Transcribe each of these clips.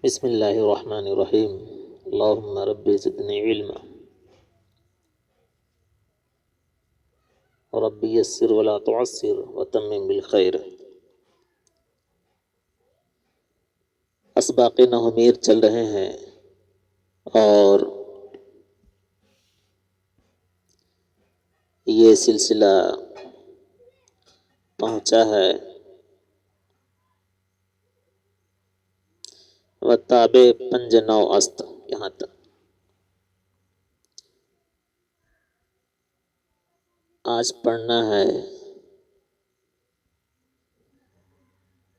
بسم اللہ الرحمن الرحیم اللہم رب زدنی علما رب یسر ولا تعسر وتمم بالخیر۔ اسباق نومیر چل رہے ہیں اور یہ سلسلہ پہنچا ہے وتابع پنج نو است یہاں تک۔ آج پڑھنا ہے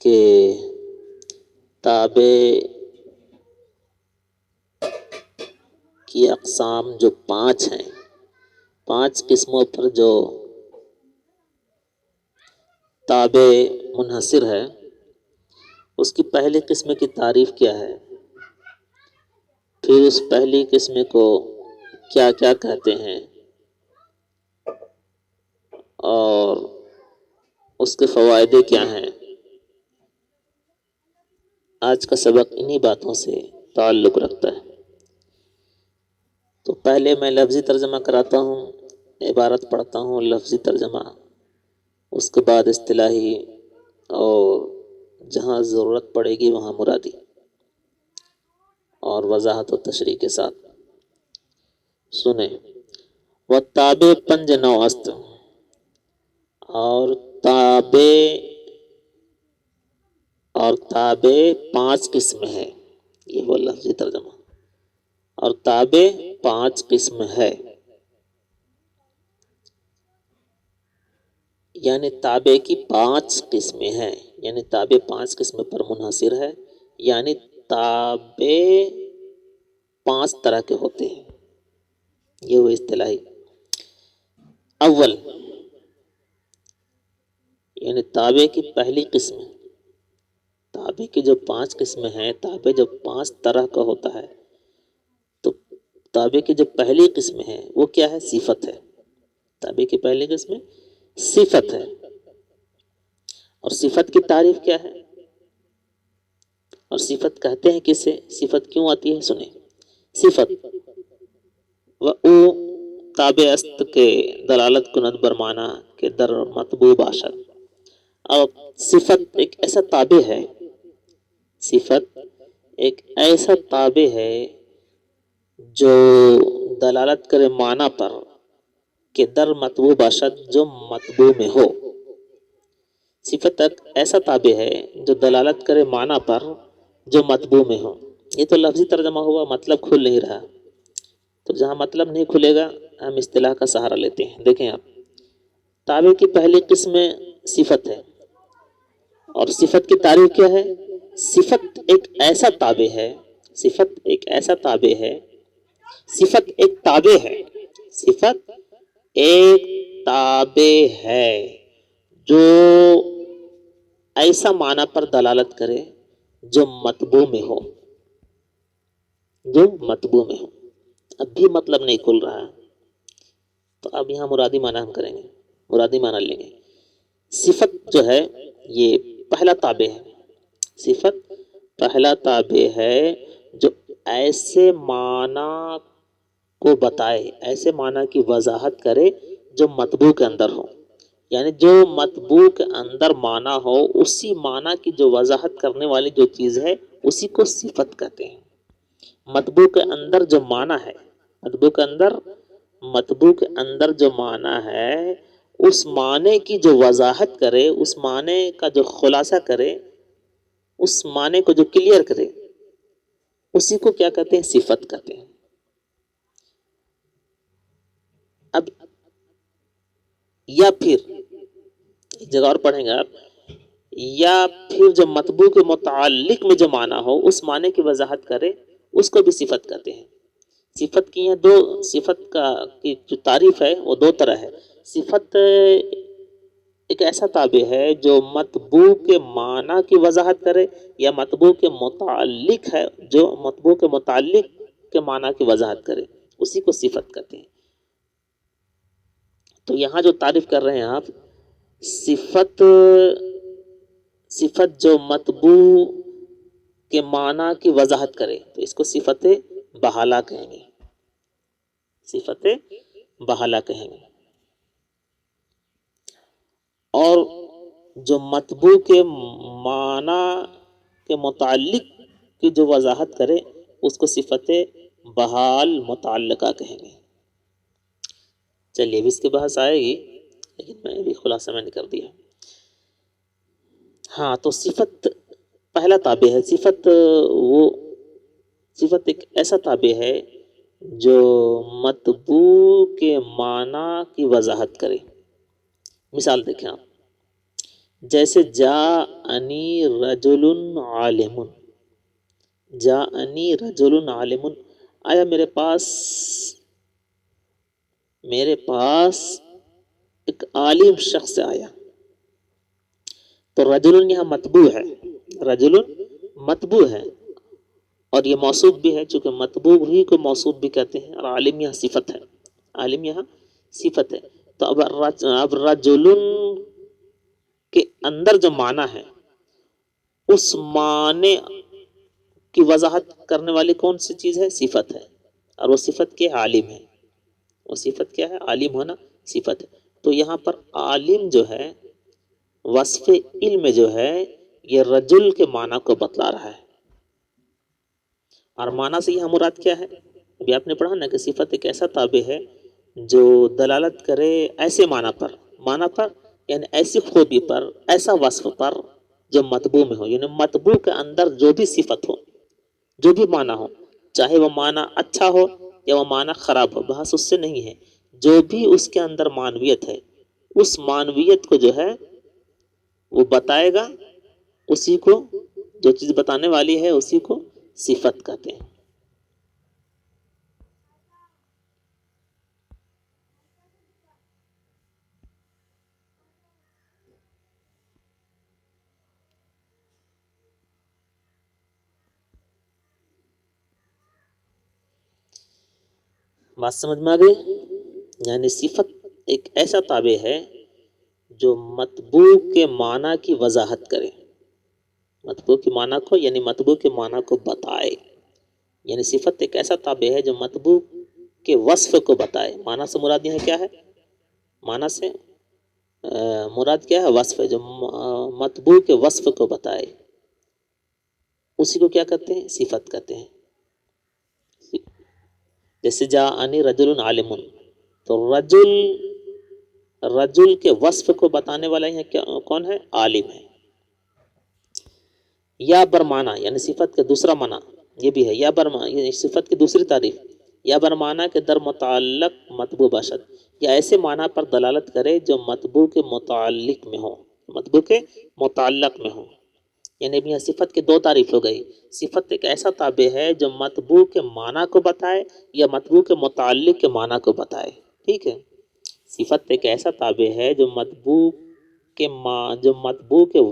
کہ تابع کی اقسام جو 5 ہیں، 5 قسموں پر جو تابع منحصر ہے، اس کی پہلی قسم کی تعریف کیا ہے، پھر اس پہلی قسم کو کیا کیا کہتے ہیں اور اس کے فوائد کیا ہیں۔ آج کا سبق انہی باتوں سے تعلق رکھتا ہے۔ تو پہلے میں لفظی ترجمہ کراتا ہوں، عبارت پڑھتا ہوں لفظی ترجمہ، اس کے بعد اصطلاحی اور جہاں ضرورت پڑے گی وہاں مرادی اور وضاحت و تشریح کے ساتھ سنیں۔ والتابع پنج نو است، اور تابع 5 قسم ہے، یہ وہ لفظی ترجمہ، اور تابع 5 قسم ہے، یعنی تابع کی 5 قسمیں ہیں، یعنی تابع 5 قسم پر منحصر ہے، یعنی تابع 5 طرح کے ہوتے ہیں، یہ وہ اصطلاحی۔ اول، یعنی تابع کی پہلی قسم، تابع کی جو 5 قسمیں ہیں، تابع جو 5 طرح کا ہوتا ہے، تو تابع کی جو پہلی قسم ہے وہ کیا ہے؟ صفت ہے۔ تابع کی پہلی قسم صفت ہے، اور صفت کی تعریف کیا ہے، اور صفت کہتے ہیں کسے، صفت کیوں آتی ہے، سنیں۔ صفت او تابع است کے دلالت کند برمانہ کے در مطبوع باشد۔ اور صفت ایک ایسا تابع ہے، صفت ایک ایسا تابع ہے جو دلالت کرے معنی پر کہ در مطبوع باشد، جو مطبوع میں ہو۔ صفت ایک ایسا تابع ہے جو دلالت کرے معنی پر جو مطبوع میں ہو۔ یہ تو لفظی ترجمہ ہوا، مطلب کھل نہیں رہا، تو جہاں مطلب نہیں کھلے گا ہم اصطلاح کا سہارا لیتے ہیں۔ دیکھیں آپ، تابع کی پہلی قسم صفت ہے، اور صفت کی تعریف کیا ہے؟ صفت ایک ایسا تابع ہے، صفت ایک ایسا تابع ہے، صفت ایک تابع ہے، صفت ایک تابع ہے جو ایسا معنی پر دلالت کرے جو مطبوع میں ہو، جو مطبوع میں ہو۔ اب بھی مطلب نہیں کھل رہا، تو اب یہاں مرادی معنی ہم کریں گے، مرادی معنی لیں گے۔ صفت جو ہے یہ پہلا تابع ہے، صفت پہلا تابع ہے جو ایسے معنی کو بتائے، ایسے معنی کی وضاحت کرے جو مطبوع کے اندر ہو، یعنی جو مطبوع کے اندر معنی ہو، اسی معنی کی جو وضاحت کرنے والی جو چیز ہے اسی کو صفت کہتے ہیں۔ مطبوع کے اندر جو معنی ہے، مطبوع کے اندر جو معنی ہے، اس معنی کی جو وضاحت کرے، اس معنی کا جو خلاصہ کرے، اس معنی کو جو کلیئر کرے، اسی کو کیا کہتے ہیں؟ صفت کہتے ہیں۔ اب یا پھر ایک جگہ اور پڑھیں گے آپ، یا پھر جو مطبوع کے متعلق میں جو معنی ہو اس معنی کی وضاحت کرے، اس کو بھی صفت کہتے ہیں۔ صفت کی ہیں دو، صفت کی جو تعریف ہے وہ 2 طرح ہے۔ صفت ایک ایسا تابع ہے جو مطبوع کے معنی کی وضاحت کرے، یا مطبوع کے متعلق ہے جو مطبوع کے متعلق کے معنی کی وضاحت کرے، اسی کو صفت کہتے ہیں۔ تو یہاں جو تعریف کر رہے ہیں آپ، صفت جو مطبوع کے معنی کی وضاحت کرے تو اس کو صفت بحالہ کہیں گے، صفت بحالہ کہیں گے۔ اور جو مطبوع کے معنی کے متعلق کی جو وضاحت کرے اس کو صفت بحال متعلقہ کہیں گے۔ چلیے اب اس کے بحث آئے گی، لیکن میں بھی خلاصہ میں نے کر دیا۔ ہاں تو صفت پہلا تابع ہے، صفت ایک ایسا تابع ہے جو مطبوع کے معنی کی وضاحت کرے۔ مثال دیکھیں آپ، جیسے جاءنی رجل عالم، جاءنی رجل عالم، آیا میرے پاس ایک عالم شخص آیا۔ تو رجل یہاں مطبوع ہے، رجل مطبوع ہے اور یہ موصوف بھی ہے، چونکہ مطبوع ہی کو موصوف بھی کہتے ہیں، اور عالم یہاں صفت ہے، عالم یہاں صفت ہے۔ تو اب رجل کے اندر جو معنی ہے اس معنی کی وضاحت کرنے والی کون سی چیز ہے؟ صفت ہے، اور وہ صفت کیا ہے؟ عالم ہے۔ وہ صفت کیا ہے؟ عالم ہونا صفت ہے۔ تو یہاں پر عالم جو ہے وصف علم جو ہے یہ رجل کے معنی کو بتلا رہا ہے، اور معنی سے یہاں مراد کیا ہے؟ ابھی آپ نے پڑھا نا کہ صفت ایک ایسا تابع ہے جو دلالت کرے ایسے معنی پر یعنی ایسی خوبی پر، ایسا وصف پر جو مطبوع میں ہو، یعنی مطبوع کے اندر جو بھی صفت ہو، جو بھی معنی ہو، چاہے وہ معنی اچھا ہو یا وہ معنی خراب ہو، بحث اس سے نہیں ہے، جو بھی اس کے اندر معنویت ہے اس معنویت کو جو ہے وہ بتائے گا، اسی کو جو چیز بتانے والی ہے اسی کو صفت کہتے ہیں۔ بات سمجھ میں آ گئی؟ یعنی صفت ایک ایسا تابع ہے جو مطبوع کے معنی کی وضاحت کرے، مطبوع کے معنی کو یعنی مطبوع کے معنی کو بتائے، یعنی صفت ایک ایسا تابع ہے جو مطبوع کے وصف کو بتائے۔ معنی سے مراد یہاں کیا ہے؟ معنی سے مراد کیا ہے؟ وصف ہے، جو مطبوع کے وصف کو بتائے اسی کو کیا کہتے ہیں؟ صفت کہتے ہیں۔ جیسے جاءنی رجل عالم، تو رجل کے وصف کو بتانے والا یہاں کون ہے؟ عالم ہے۔ یا برمانہ یعنی صفت کا دوسرا معنی یہ بھی ہے، یا برمانہ یعنی صفت کی دوسری تعریف، یا برمانہ کے در متعلق مطبوع باشد، یا ایسے معنی پر دلالت کرے جو مطبوع کے متعلق میں ہو، مطبوع کے متعلق میں ہو۔ یعنی اب یہاں صفت کی دو تعریف ہو گئی۔ صفت ایک ایسا تابع ہے جو مطبوع کے معنی کو بتائے یا مطبوع کے متعلق کے معنی کو بتائے، ٹھیک ہے؟ صفت ایک ایسا تابع ہے جو مطبوع کے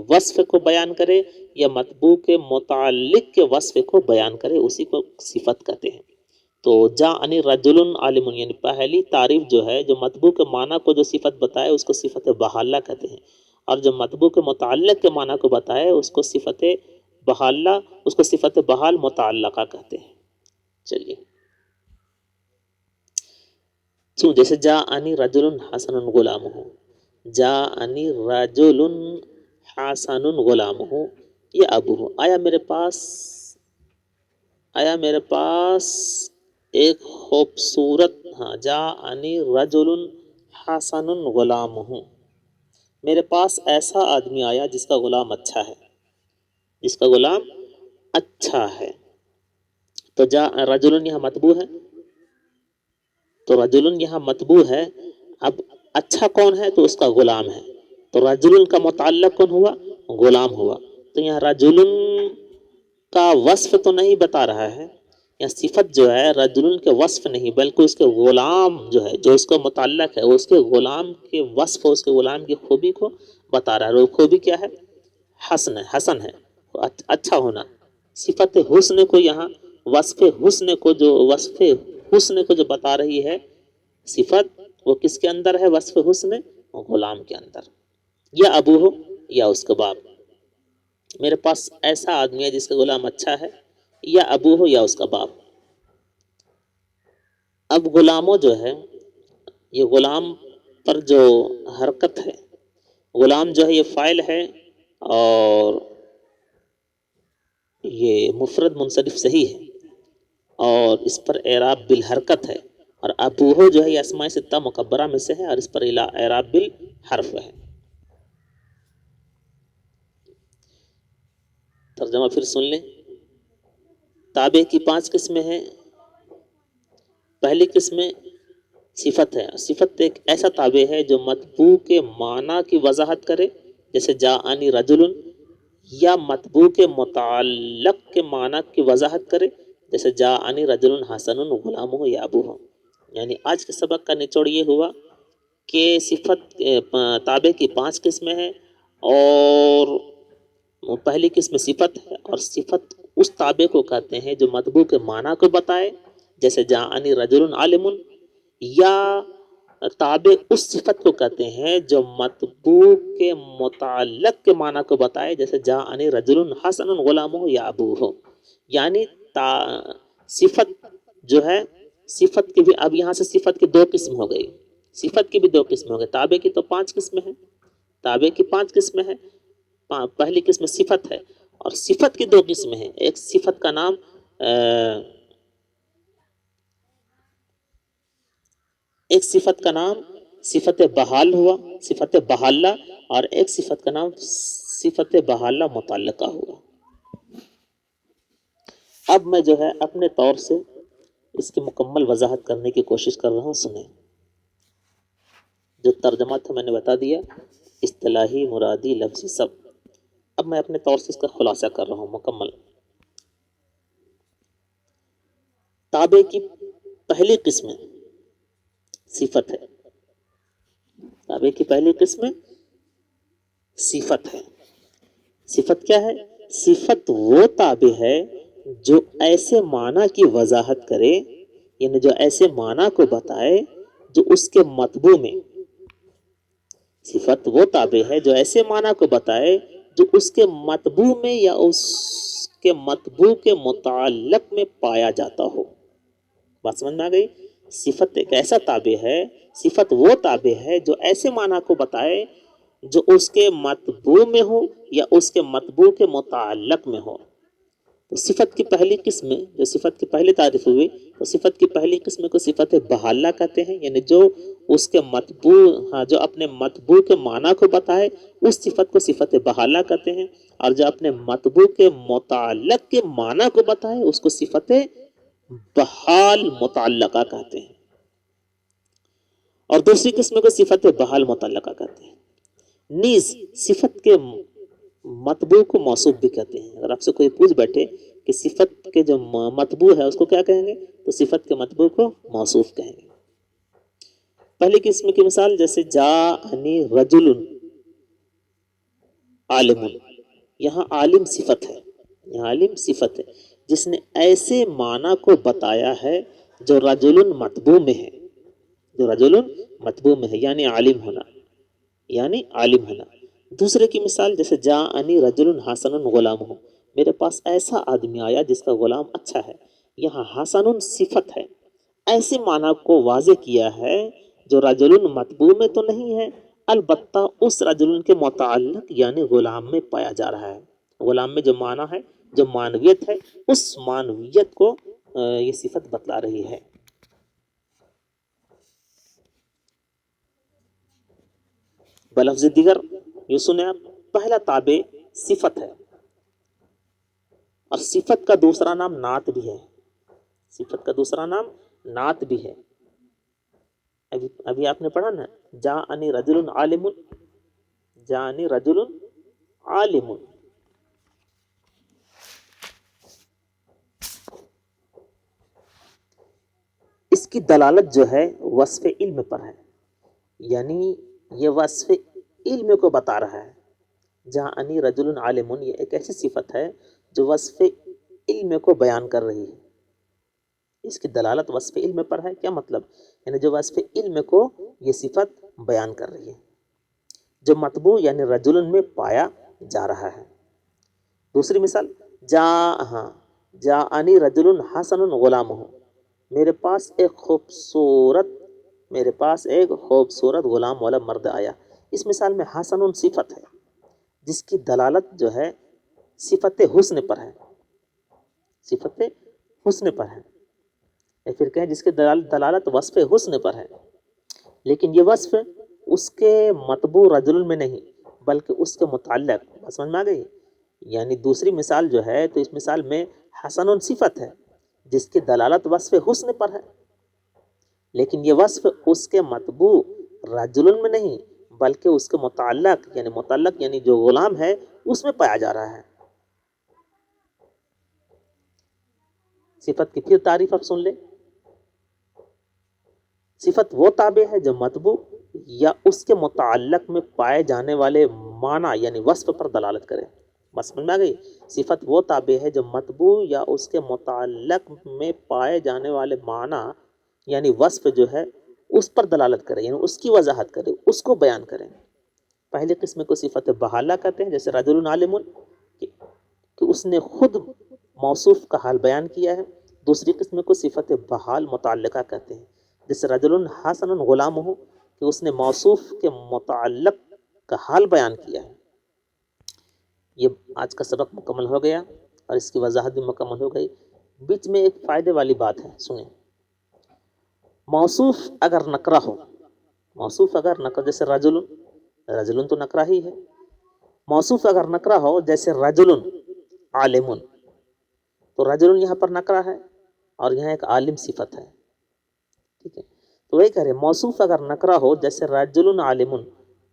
وصف کو بیان کرے یا مطبوع کے متعلق کے وصف کو بیان کرے، اسی کو صفت کہتے ہیں۔ تو جاءنی رجل عالم یعنی پہلی تعریف جو ہے جو مطبوع کے معنی کو جو صفت بتائے اس کو صفت بحالہ کہتے ہیں، اور جو مطبوع کے متعلق کے معنی کو بتائے اس کو صفت بحالہ، اس کو صفت بحال متعلقہ کہتے ہیں۔ چلیے جیسے جاءنی رجل حسن غلامہ، جاءنی رجل حسن غلامہ، یہ ابو ہو، آیا میرے پاس ایک خوبصورت، ہاں جاءنی رجل حسن غلامہ، میرے پاس ایسا آدمی آیا جس کا غلام اچھا ہے، جس کا غلام اچھا ہے۔ تو رجل یہاں مطبوع ہے، تو رجل یہاں مطبوع ہے، اب اچھا کون ہے؟ تو اس کا غلام ہے، تو رجل کا متعلق کون ہوا؟ غلام ہوا۔ تو یہاں رجل کا وصف تو نہیں بتا رہا ہے، یہاں صفت جو ہے رجل کے وصف نہیں بلکہ اس کے غلام جو ہے، جو اس کا متعلق ہے، وہ اس کے غلام کے وصف، اس کے غلام کی خوبی کو بتا رہا ہے۔ وہ خوبی کیا ہے؟ حسن ہے، اچھا ہونا۔ صفت حسن کو یہاں وصف حسن کو جو بتا رہی ہے صفت، وہ کس کے اندر ہے؟ وصف حسن غلام کے اندر، یا ابو ہو یا اس کا باپ۔ میرے پاس ایسا آدمی ہے جس کا غلام اچھا ہے، یا ابو ہو یا اس کا باپ۔ اب غلاموں جو ہے، یہ غلام پر جو حرکت ہے، غلام جو ہے یہ فاعل ہے، اور یہ مفرد منصرف صحیح ہے، اور اس پر اعراب بالحرکت ہے، اور ابوہ جو ہے یہ اسماء ستہ مکبرہ میں سے ہے، اور اس پر اعراب بالحرف ہے۔ ترجمہ پھر سن لیں۔ تابع کی 5 قسمیں ہیں۔ پہلی قسم صفت ہے۔ صفت ایک ایسا تابع ہے جو مطبوع کے معنی کی وضاحت کرے، جیسے جاءنی رجل، یا مطبوع کے متعلق کے معنی کی وضاحت کرے، جیسے جاءنی رجل حسن غلامہ یا ابوہ۔ یعنی آج کے سبق کا نچوڑ یہ ہوا کہ صفت تابع کی 5 قسمیں ہیں، اور پہلی قسم صفت ہے، اور صفت اس تابع کو کہتے ہیں جو مطبوع کے معنی کو بتائے، جیسے جاءنی رجل عالم، یا تابع اس صفت کو کہتے ہیں جو مطبوع کے متعلق کے معنی کو بتائے، جیسے جاءنی رجل حسن غلامہ یا ابوہ۔ یعنی صفت جو ہے، صفت کی بھی اب یہاں سے صفت کی 2 قسم ہو گئی، صفت کی بھی 2 قسم ہو گئی۔ تابع کی تو 5 قسمیں ہیں، تابع کی 5 قسمیں ہیں۔ پہلی قسم صفت ہے، اور صفت کی 2 قسمیں ہیں۔ ایک صفت کا نام ایک صفت کا نام صفت بحال ہوا، صفت بحالہ، اور ایک صفت کا نام صفت بحالہ متعلقہ ہوا۔ اب میں جو ہے اپنے طور سے اس کی مکمل وضاحت کرنے کی کوشش کر رہا ہوں، سنیں۔ جو ترجمہ تھا میں نے بتا دیا، اصطلاحی، مرادی، لفظی، سب۔ اب میں اپنے طور سے اس کا خلاصہ کر رہا ہوں مکمل۔ تابع کی پہلی قسم صفت ہے۔ تابع کی پہلی قسم صفت ہے۔ صفت کیا ہے؟ صفت وہ تابع ہے جو ایسے معنی کی وضاحت کرے، یعنی جو ایسے معنی کو بتائے جو اس کے مطبوع میں، صفت وہ تابع ہے جو ایسے معنی کو بتائے جو اس کے مطبوع میں یا اس کے مطبوع کے متعلق میں پایا جاتا ہو۔ بات سمجھ میں آ گئی؟ صفت ایک ایسا تابع ہے، صفت وہ تابع ہے جو ایسے معنی کو بتائے جو اس کے مطبوع میں ہو یا اس کے مطبوع کے متعلق میں ہو۔ تو صفت کی پہلی قسم، جو صفت کی پہلی تعریف ہوئی، تو صفت کی پہلی قسم کو صفت بحالہ کہتے ہیں، یعنی جو اس کے مطبوع، جو اپنے مطبوع کے معنی کو بتائے اس صفت کو صفت بحالہ کہتے ہیں، اور جو اپنے مطبوع کے متعلق کے معنی کو بتائے اس کو صفت بحال متعلقہ کہتے ہیں، اور دوسری قسم کو صفت بحال متعلقہ کہتے ہیں۔ نیز صفت کے مطبوع کو موصوف بھی کہتے ہیں۔ اگر آپ سے کوئی پوچھ بیٹھے کہ صفت کے جو مطبوع ہے اس کو کیا کہیں گے، تو صفت کے مطبوع کو موصوف کہیں گے۔ پہلی قسم کی مثال جیسے جاءنی رجل عالم، یہاں عالم صفت ہے، یہاں عالم صفت ہے جس نے ایسے معنی کو بتایا ہے جو رجل مطبوع میں ہے، جو رجل مطبوع میں ہے، یعنی عالم ہونا، یعنی عالم ہونا۔ دوسرے کی مثال جیسے جاءنی رجل حسن غلامہ، میرے پاس ایسا آدمی آیا جس کا غلام اچھا ہے۔ یہاں حسن صفت ہے، ایسے معنی کو واضح کیا ہے جو رجل مطبوع میں تو نہیں ہے، البتہ اس رجل کے متعلق یعنی غلام میں پایا جا رہا ہے۔ غلام میں جو معنی ہے، جو معنویت ہے، اس معنویت کو یہ صفت بتلا رہی ہے۔ بلفظ دیگر یہ سنیں آپ، پہلا تابع صفت ہے، اور صفت کا دوسرا نام نعت بھی ہے، صفت کا دوسرا نام نعت بھی ہے۔ ابھی آپ نے پڑھا نا، جاءنی رجل عالم، جاءنی رجل عالم، اس کی دلالت جو ہے وصف علم پر ہے، یعنی یہ وصف علم کو بتا رہا ہے۔ جاءنی رجل عالم یہ ایک ایسی صفت ہے جو وصف علم کو بیان کر رہی ہے، اس کی دلالت وصف علم پر ہے۔ کیا مطلب؟ یعنی جو وصف علم کو یہ صفت بیان کر رہی ہے، جو مطبوع یعنی رجل میں پایا جا رہا ہے۔ دوسری مثال جا ہاں جاءنی رجل حسن غلامہ، میرے پاس ایک خوبصورت غلام والا مرد آیا۔ اس مثال میں حسن صفت ہے جس کی دلالت جو ہے صفت حسن پر ہے، صفت حسن پر ہے، یا پھر کہیں جس کی دلالت وصف حسن پر ہے، لیکن یہ وصف اس کے مطبوع رجل میں نہیں بلکہ اس کے متعلق، سمجھ میں آ گئی؟ یعنی دوسری مثال جو ہے تو اس مثال میں حسن صفت ہے جس کی دلالت وصف حسن پر ہے، لیکن یہ وصف اس کے مطبوع رجل میں نہیں بلکہ اس کے متعلق یعنی جو غلام ہے اس میں پایا جا رہا ہے۔ صفت کی پھر تعریف آپ سن لیں۔ صفت وہ تابع ہے جو مطبوع یا اس کے متعلق میں پائے جانے والے معنی یعنی وصف پر دلالت کرے۔ بس سمجھ میں آ گئی؟ صفت وہ تابع ہے جو مطبوع یا اس کے متعلق میں پائے جانے والے معنی یعنی وصف جو ہے اس پر دلالت کرے، یعنی اس کی وضاحت کرے، اس کو بیان کرے۔ پہلی قسم کو صفت بحالہ کہتے ہیں، جیسے رجل عالم کہ اس نے خود موصوف کا حال بیان کیا ہے۔ دوسری قسم کو صفت بحال متعلقہ کہتے ہیں، جیسے رجل حسن غلام ہو کہ اس نے موصوف کے متعلق کا حال بیان کیا ہے۔ یہ آج کا سبق مکمل ہو گیا اور اس کی وضاحت بھی مکمل ہو گئی۔ بیچ میں ایک فائدے والی بات ہے، سنیں۔ موصوف اگر نکرہ ہو، جیسے رجل تو نکرہ ہی ہے، موصوف اگر نکرہ ہو جیسے رجل عالم، تو رجل یہاں پر نکرہ ہے اور یہاں ایک عالم صفت ہے، ٹھیک ہے؟ تو وہی کہہ رہے موصوف اگر نکرہ ہو جیسے رجل عالم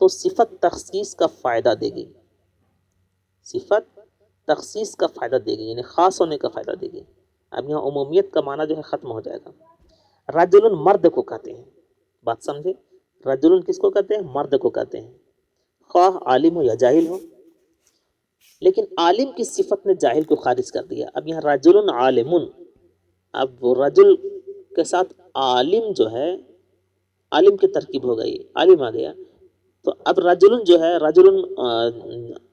تو صفت تخصیص کا فائدہ دے گی، صفت تخصیص کا فائدہ دے گی، یعنی خاص ہونے کا فائدہ دے گی۔ اب یہاں عمومیت کا معنی جو ہے ختم ہو جائے گا۔ رجل مرد کو کہتے ہیں، بات سمجھے؟ رجل کس کو کہتے ہیں؟ مرد کو کہتے ہیں، خواہ عالم ہو یا جاہل ہو۔ لیکن عالم کی صفت نے جاہل کو خارج کر دیا۔ اب یہاں رجل عالم، اب وہ رجل کے ساتھ عالم جو ہے، عالم کی ترکیب ہو گئی، عالم آ گیا، تو اب رجل جو ہے، رجل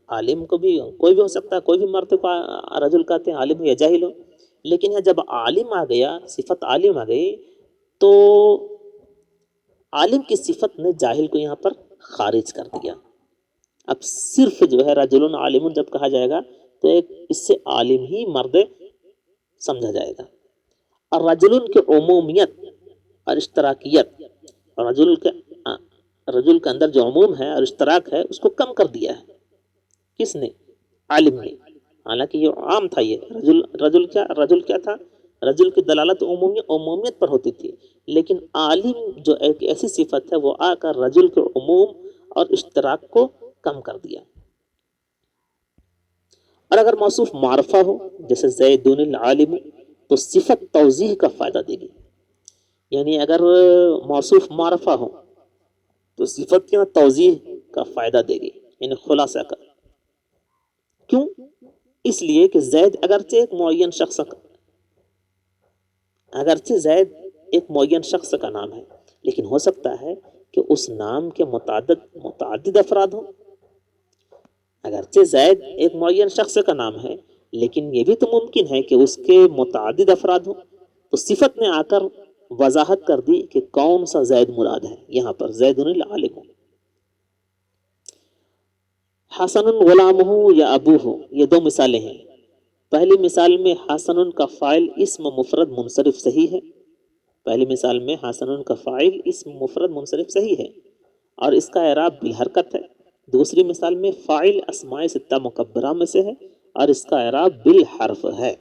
عالم کو بھی کوئی بھی ہو سکتا ہے، کوئی بھی مرد کو رجل کہتے ہیں، عالم ہو یا جاہل ہو۔ لیکن یہاں جب عالم آ گیا، صفت عالم آ گئی، تو عالم کی صفت نے جاہل کو یہاں پر خارج کر دیا۔ اب صرف جو ہے رجل عالم جب کہا جائے گا تو ایک اس سے عالم ہی مرد سمجھا جائے گا، اور رجل کی عمومیت اور اشتراکیت، اور رجل کے اندر جو عموم ہے اور اشتراک ہے اس کو کم کر دیا ہے۔ کس نے؟ عالم نے۔ حالانکہ یہ عام تھا، یہ رجل کیا تھا؟ رجل کی دلالت عمومیت پر ہوتی تھی، لیکن عالم جو ایک ایسی صفت ہے وہ آ کر رجل کے عموم اور اشتراک کو کم کر دیا۔ اور اگر موصوف معرفہ ہو جیسے زید العالم تو صفت توضیح کا فائدہ دے گی، یعنی اگر موصوف معرفہ ہو تو صفت کیا توضیح کا فائدہ دے گی، یعنی خلاصہ کا۔ کیوں؟ اس لیے کہ زید اگرچہ ایک معین شخص کا نام ہے، لیکن ہو سکتا ہے کہ اس نام کے متعدد افراد ہوں۔ اگرچہ زید ایک معین شخص کا نام ہے، لیکن یہ بھی تو ممکن ہے کہ اس کے متعدد افراد ہوں، تو صفت نے آ کر وضاحت کر دی کہ کون سا زید مراد ہے۔ یہاں پر زید العالم، حسن غلامہ یا ابوہ، یہ دو مثالیں ہیں۔ پہلی مثال میں حسن کا فاعل اسم مفرد منصرف صحیح ہے، پہلی مثال میں حسن کا فاعل اسم مفرد منصرف صحیح ہے اور اس کا اعراب بالحرکت ہے۔ دوسری مثال میں فاعل اسماء ستہ مکبرہ میں سے ہے اور اس کا اعراب بالحرف ہے۔